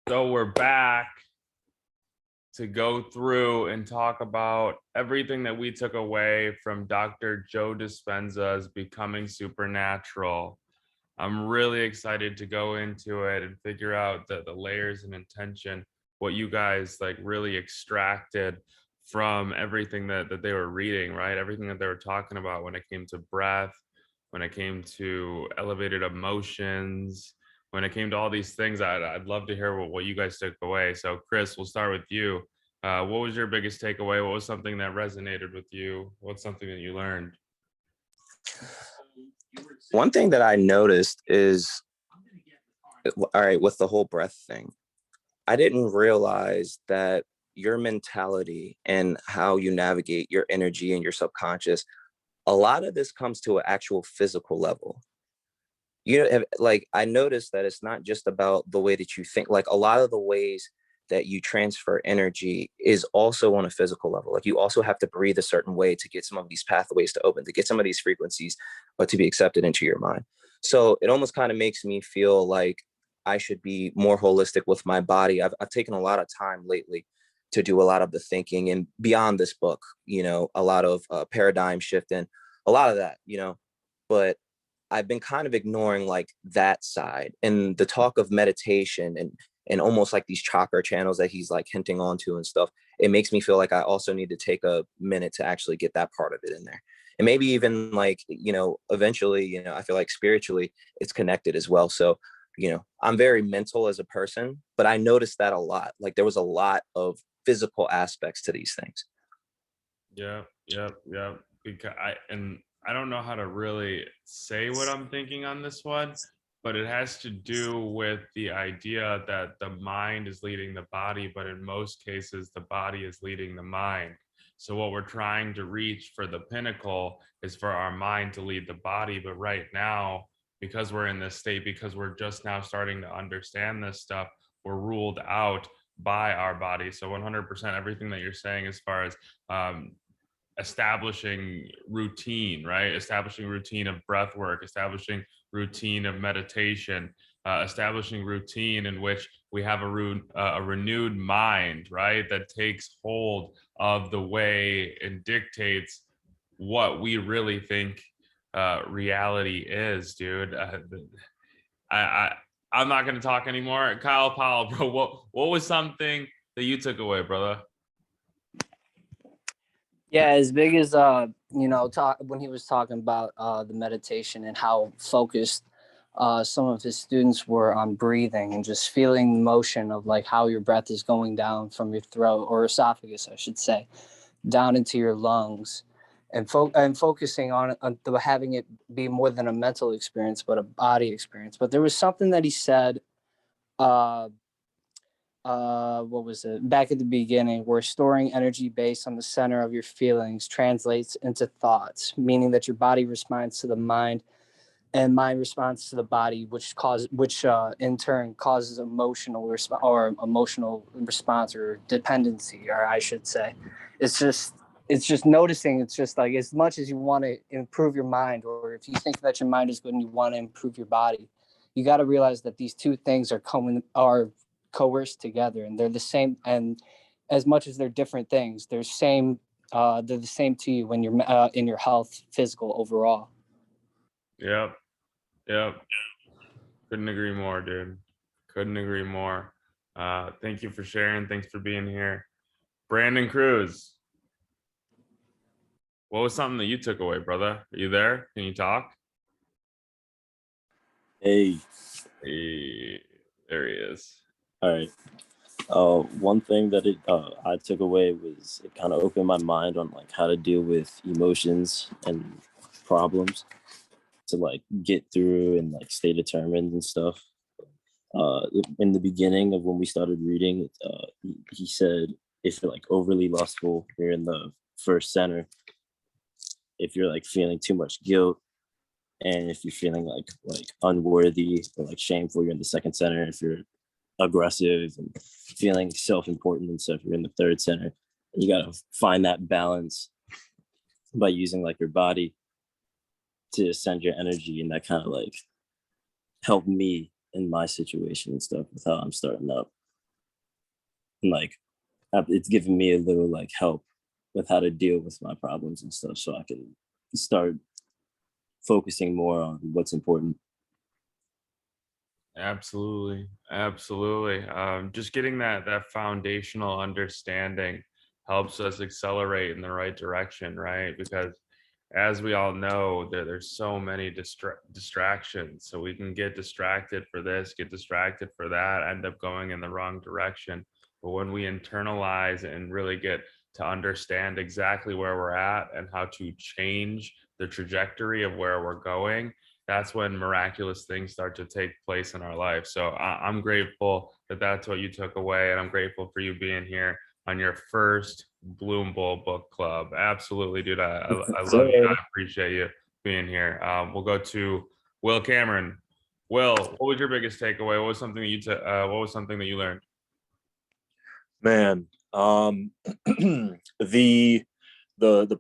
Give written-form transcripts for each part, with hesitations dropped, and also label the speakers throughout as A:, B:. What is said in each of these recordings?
A: So we're back to go through and talk about everything that we took away from Dr. Joe Dispenza's Becoming Supernatural. I'm really excited to go into it and figure out the layers and intention, what you guys like really extracted from everything that they were reading, right? Everything that they were talking about when it came to breath, when it came to elevated emotions, when it came to all these things. I'd love to hear what you guys took away. So Chris, we'll start with you. What was your biggest takeaway? What was something that resonated with you? What's something that you learned?
B: One thing that I noticed is, all right, with the whole breath thing, I didn't realize that your mentality and how you navigate your energy and your subconscious, a lot of this comes to an actual physical level. Like I noticed that it's not just about the way that you think. Like a lot of the ways that you transfer energy is also on a physical level. Like you also have to breathe a certain way to get some of these pathways to open, to get some of these frequencies, but to be accepted into your mind. So it almost kind of makes me feel like I should be more holistic with my body. I've taken a lot of time lately to do a lot of the thinking, and beyond this book, a lot of paradigm shift and a lot of that, but I've been kind of ignoring like that side and the talk of meditation and almost like these chakra channels that he's like hinting onto and stuff. It makes me feel like I also need to take a minute to actually get that part of it in there. And maybe even like, eventually, I feel like spiritually it's connected as well. So, I'm very mental as a person, but I noticed that a lot. Like there was a lot of physical aspects to these things.
A: Yeah. Because I don't know how to really say what I'm thinking on this one, but it has to do with the idea that the mind is leading the body, but in most cases, the body is leading the mind. So what we're trying to reach for the pinnacle is for our mind to lead the body. But right now, because we're in this state, because we're just now starting to understand this stuff, we're ruled out by our body. So 100% everything that you're saying as far as establishing routine, right? Establishing routine of breath work, establishing routine of meditation, establishing routine in which we have a renewed mind, right? That takes hold of the way and dictates what we really think reality is, dude. I I'm not gonna talk anymore. Kyle Powell, bro, what was something that you took away, brother?
C: Yeah, as big as when he was talking about the meditation and how focused some of his students were on breathing and just feeling the motion of like how your breath is going down from your throat or esophagus, I should say, down into your lungs, and focusing on having it be more than a mental experience but a body experience. But there was something that he said. What was it, back at the beginning, where storing energy based on the center of your feelings translates into thoughts, meaning that your body responds to the mind and mind responds to the body, which in turn causes emotional response or dependency, or I should say. It's just noticing. It's just like, as much as you want to improve your mind, or if you think that your mind is good and you want to improve your body, you got to realize that these two things are coerced together, and they're the same. And as much as they're different things, they're the same to you when you're in your health, physical overall.
A: Yep. Couldn't agree more, dude. Couldn't agree more. Thank you for sharing. Thanks for being here. Brandon Cruz, what was something that you took away, brother? Are you there? Can you talk?
D: Hey,
A: there he is.
D: all right. One thing that I took away was it kind of opened my mind on like how to deal with emotions and problems to like get through and like stay determined and stuff. In the beginning of when we started reading, he said if you're like overly lustful, you're in the first center. If you're like feeling too much guilt, and if you're feeling like unworthy or like shameful, you're in the second center. If you're aggressive and feeling self-important and stuff, you're in the third center. And you got to find that balance by using like your body to send your energy, and that kind of like helped me in my situation and stuff with how I'm starting up. And like it's given me a little like help with how to deal with my problems and stuff, so I can start focusing more on what's important.
A: Absolutely, absolutely. Just getting that foundational understanding helps us accelerate in the right direction, right? Because as we all know, there's so many distractions. So we can get distracted for this, get distracted for that, end up going in the wrong direction. But when we internalize and really get to understand exactly where we're at and how to change the trajectory of where we're going, that's when miraculous things start to take place in our life. So I'm grateful that that's what you took away. And I'm grateful for you being here on your first Bloomble book club. Absolutely, dude. I love you. I appreciate you being here. We'll go to Will Cameron. Will, what was your biggest takeaway? What was something that what was something that you learned?
E: Man, the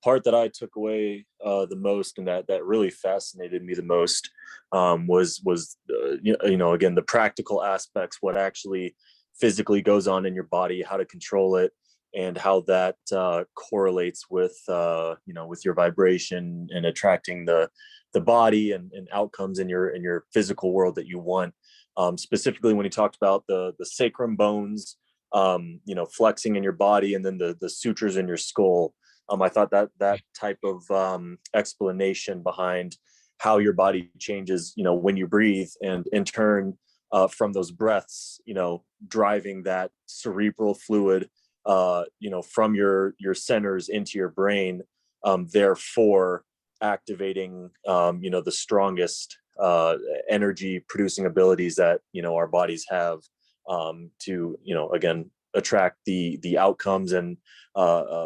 E: part that I took away the most, and that really fascinated me the most, was again, the practical aspects, what actually physically goes on in your body, how to control it, and how that correlates with with your vibration and attracting the body and outcomes in your physical world that you want. Specifically, when he talked about the sacrum bones, flexing in your body, and then the sutures in your skull. I thought that type of explanation behind how your body changes, when you breathe, and in turn, from those breaths, driving that cerebral fluid, from your centers into your brain, therefore activating, the strongest energy producing abilities that our bodies have, to again attract the outcomes and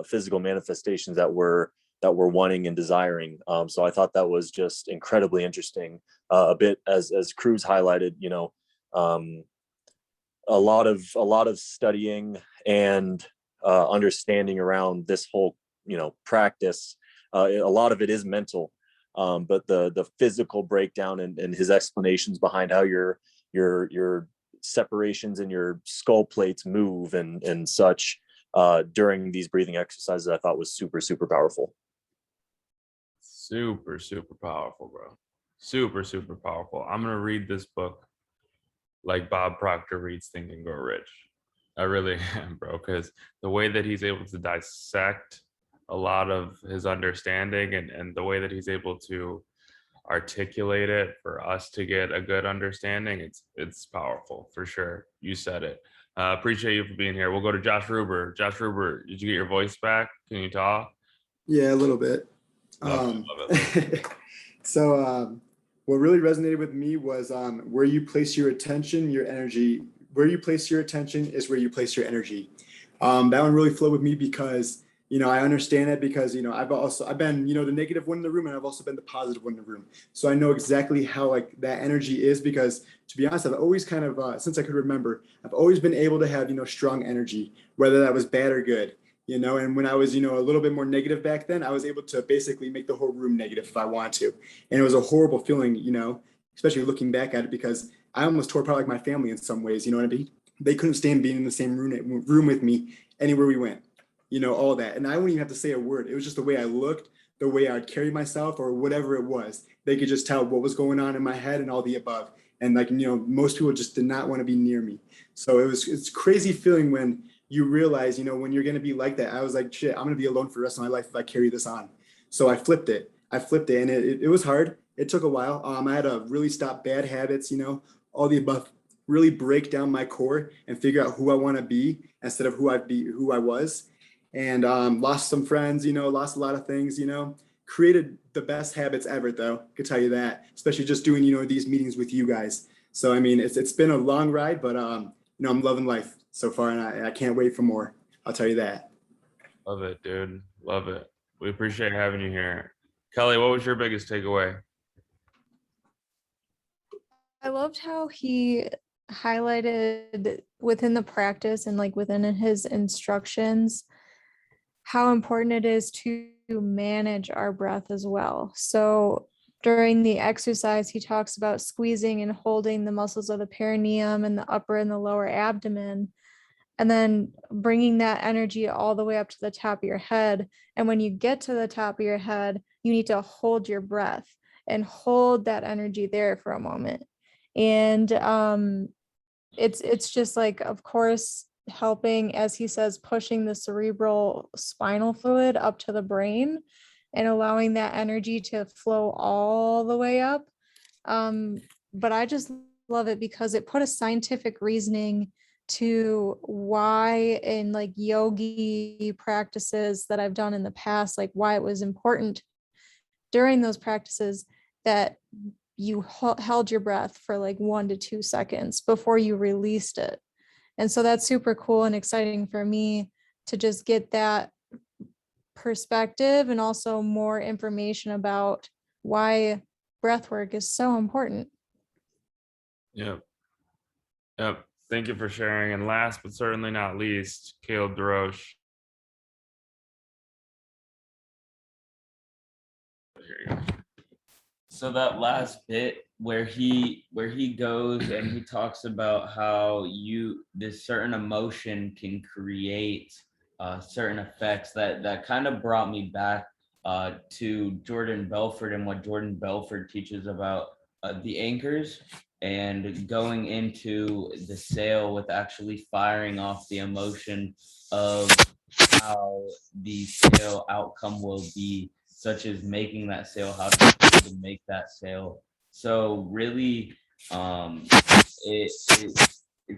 E: physical manifestations that we're wanting and desiring. So I thought that was just incredibly interesting. A bit as Cruz highlighted, a lot of studying and understanding around this whole practice. A lot of it is mental, but the physical breakdown and his explanations behind how your separations in your skull plates move and such during these breathing exercises, I thought was super, super powerful.
A: Super, super powerful, bro. Super, super powerful. I'm going to read this book like Bob Proctor reads Think and Grow Rich. I really am, bro, because the way that he's able to dissect a lot of his understanding and the way that he's able to articulate it for us to get a good understanding, it's powerful for sure. You said it. Appreciate you for being here. We'll go to Josh Ruber. Josh Ruber, did you get your voice back? Can you talk?
F: Yeah, a little bit.
A: Love it.
F: So what really resonated with me was where you place your attention, your energy. Where you place your attention is where you place your energy. That one really flowed with me because I understand it because I've been the negative one in the room, and I've also been the positive one in the room. So I know exactly how like that energy is, because to be honest, I've always kind of since I could remember, I've always been able to have strong energy, whether that was bad or good. And when I was, a little bit more negative back then, I was able to basically make the whole room negative if I want to. And it was a horrible feeling, especially looking back at it, because I almost tore apart like my family in some ways, you know what I mean? They couldn't stand being in the same room with me anywhere we went, all that. And I wouldn't even have to say a word. It was just the way I looked, the way I'd carry myself, or whatever it was. They could just tell what was going on in my head and all the above. And most people just did not want to be near me. So it's crazy feeling when you realize, when you're going to be like that. I was like, shit, I'm going to be alone for the rest of my life if I carry this on. So I flipped it, and it was hard. It took a while. I had to really stop bad habits, all the above, really break down my core and figure out who I want to be instead of who I was. And lost some friends, lost a lot of things, created the best habits ever, though. I could tell you that, especially just doing, these meetings with you guys. So, I mean, it's been a long ride, but, I'm loving life so far, and I can't wait for more. I'll tell you that.
A: Love it, dude. Love it. We appreciate having you here. Kelly, what was your biggest takeaway?
G: I loved how he highlighted within the practice and like within his instructions how important it is to manage our breath as well. So during the exercise, he talks about squeezing and holding the muscles of the perineum and the upper and the lower abdomen. and then bringing that energy all the way up to the top of your head. And when you get to the top of your head, you need to hold your breath and hold that energy there for a moment. And it's just like, of course, helping, as he says, pushing the cerebral spinal fluid up to the brain and allowing that energy to flow all the way up. But I just love it because it put a scientific reasoning to why in like yogi practices that I've done in the past, like why it was important during those practices that you held your breath for like 1 to 2 seconds before you released it. And so that's super cool and exciting for me to just get that perspective and also more information about why breath work is so important.
A: Yep. Yep. Thank you for sharing. And last but certainly not least, Caleb DeRoche. Here you go.
H: So that last bit where he goes and he talks about how this certain emotion can create certain effects, that kind of brought me back to Jordan Belfort and what Jordan Belfort teaches about the anchors and going into the sale with actually firing off the emotion of how the sale outcome will be, such as making that sale, how to make that sale. So really, it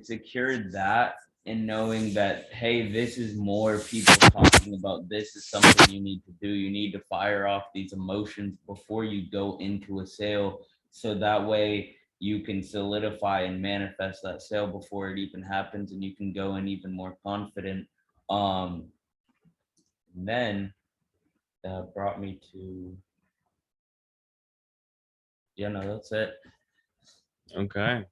H: secured that, and knowing that, hey, this is more people talking about, this is something you need to do. You need to fire off these emotions before you go into a sale, so that way you can solidify and manifest that sale before it even happens, and you can go in even more confident. Then that brought me to, yeah, no, that's it.
A: Okay.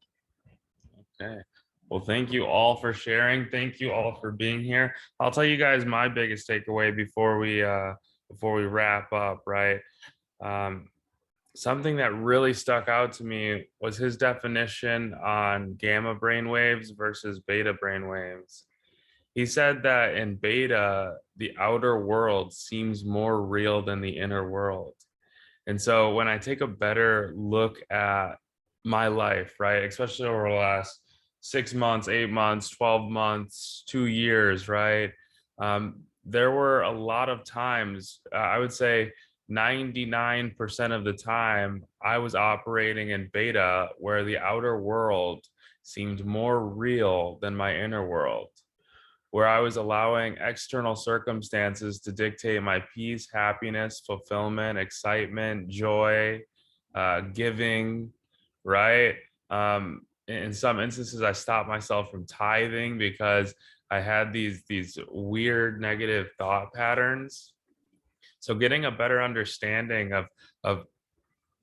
A: Okay. Well, thank you all for sharing. Thank you all for being here. I'll tell you guys my biggest takeaway before we wrap up, right? Something that really stuck out to me was his definition on gamma brainwaves versus beta brainwaves. He said that in beta, the outer world seems more real than the inner world. And so when I take a better look at my life, right, especially over the last 6 months, 8 months, 12 months, 2 years, right, there were a lot of times, I would say 99% of the time, I was operating in beta, where the outer world seemed more real than my inner world, where I was allowing external circumstances to dictate my peace, happiness, fulfillment, excitement, joy, giving, right? In some instances, I stopped myself from tithing because I had these weird negative thought patterns. So getting a better understanding of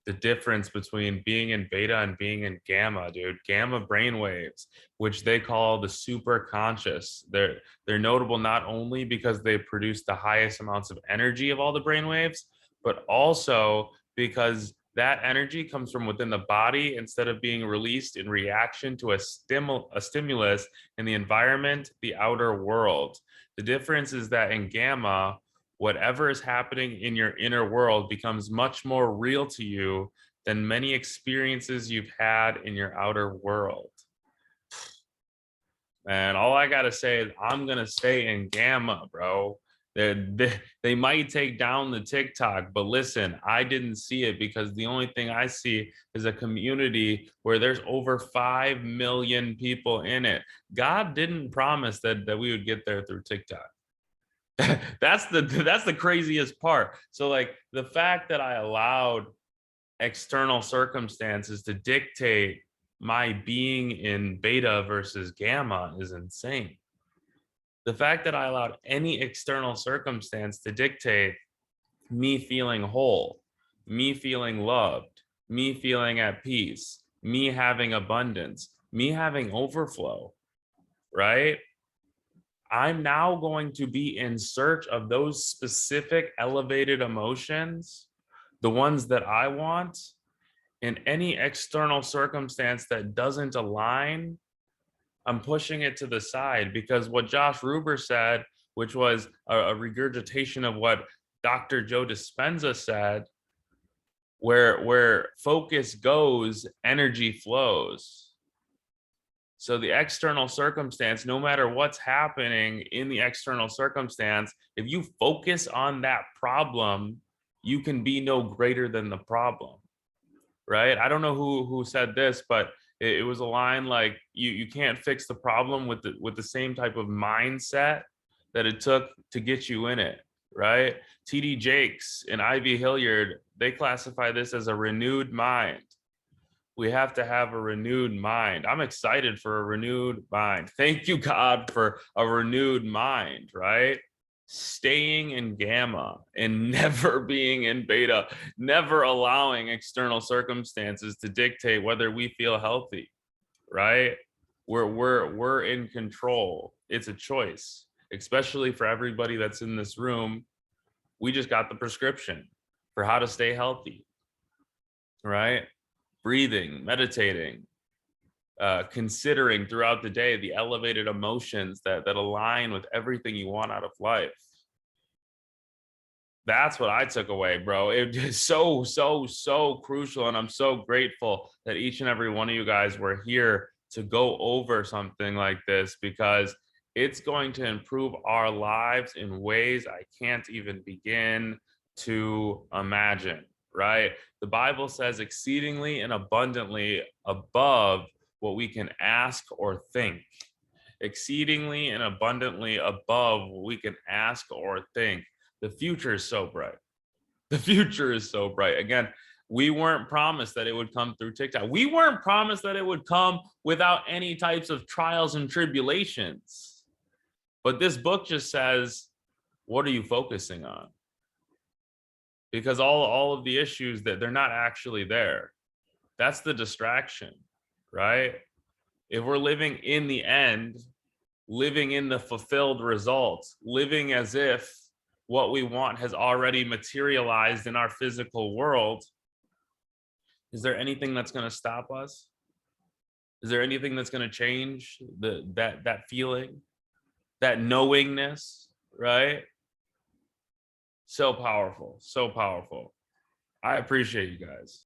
A: the difference between being in beta and being in gamma, dude. Gamma brainwaves, which they call the super conscious. They're notable not only because they produce the highest amounts of energy of all the brainwaves, but also because that energy comes from within the body instead of being released in reaction to a stimulus in the environment, the outer world. The difference is that in gamma, whatever is happening in your inner world becomes much more real to you than many experiences you've had in your outer world. And all I gotta say is I'm gonna stay in gamma, bro. They might take down the TikTok, but listen, I didn't see it because the only thing I see is a community where there's over 5 million people in it. God didn't promise that we would get there through TikTok. That's the craziest part. So like the fact that I allowed external circumstances to dictate my being in beta versus gamma is insane. The fact that I allowed any external circumstance to dictate me feeling whole, me feeling loved, me feeling at peace, me having abundance, me having overflow, right? I'm now going to be in search of those specific elevated emotions, the ones that I want, in any external circumstance that doesn't align I'm pushing it to the side because what Josh Ruber said, which was a regurgitation of what Dr. Joe Dispenza said, where focus goes, energy flows. So the external circumstance, no matter what's happening in the external circumstance, if you focus on that problem, you can be no greater than the problem, right? I don't know who said this, but it was a line like, you can't fix the problem with the same type of mindset that it took to get you in it, right? TD Jakes and Ivy Hilliard, they classify this as a renewed mind. We have to have a renewed mind. I'm excited for a renewed mind. Thank you, God, for a renewed mind, right? Staying in gamma and never being in beta, never allowing external circumstances to dictate whether we feel healthy, right? We're in control. It's a choice, especially for everybody that's in this room. We just got the prescription for how to stay healthy, right? Breathing, meditating, considering throughout the day the elevated emotions that align with everything you want out of life. That's what I took away, bro. It is so crucial. And I'm so grateful that each and every one of you guys were here to go over something like this, because it's going to improve our lives in ways I can't even begin to imagine, right? The Bible says exceedingly and abundantly above what we can ask or think. Exceedingly and abundantly above what we can ask or think. The future is so bright. The future is so bright. Again, we weren't promised that it would come through TikTok. We weren't promised that it would come without any types of trials and tribulations. But this book just says, what are you focusing on? Because all of the issues, that they're not actually there. That's the distraction, right? If we're living in the end, living in the fulfilled results, living as if what we want has already materialized in our physical world, is there anything that's going to stop us? Is there anything that's going to change that feeling, that knowingness, right? So powerful, so powerful. I appreciate you guys.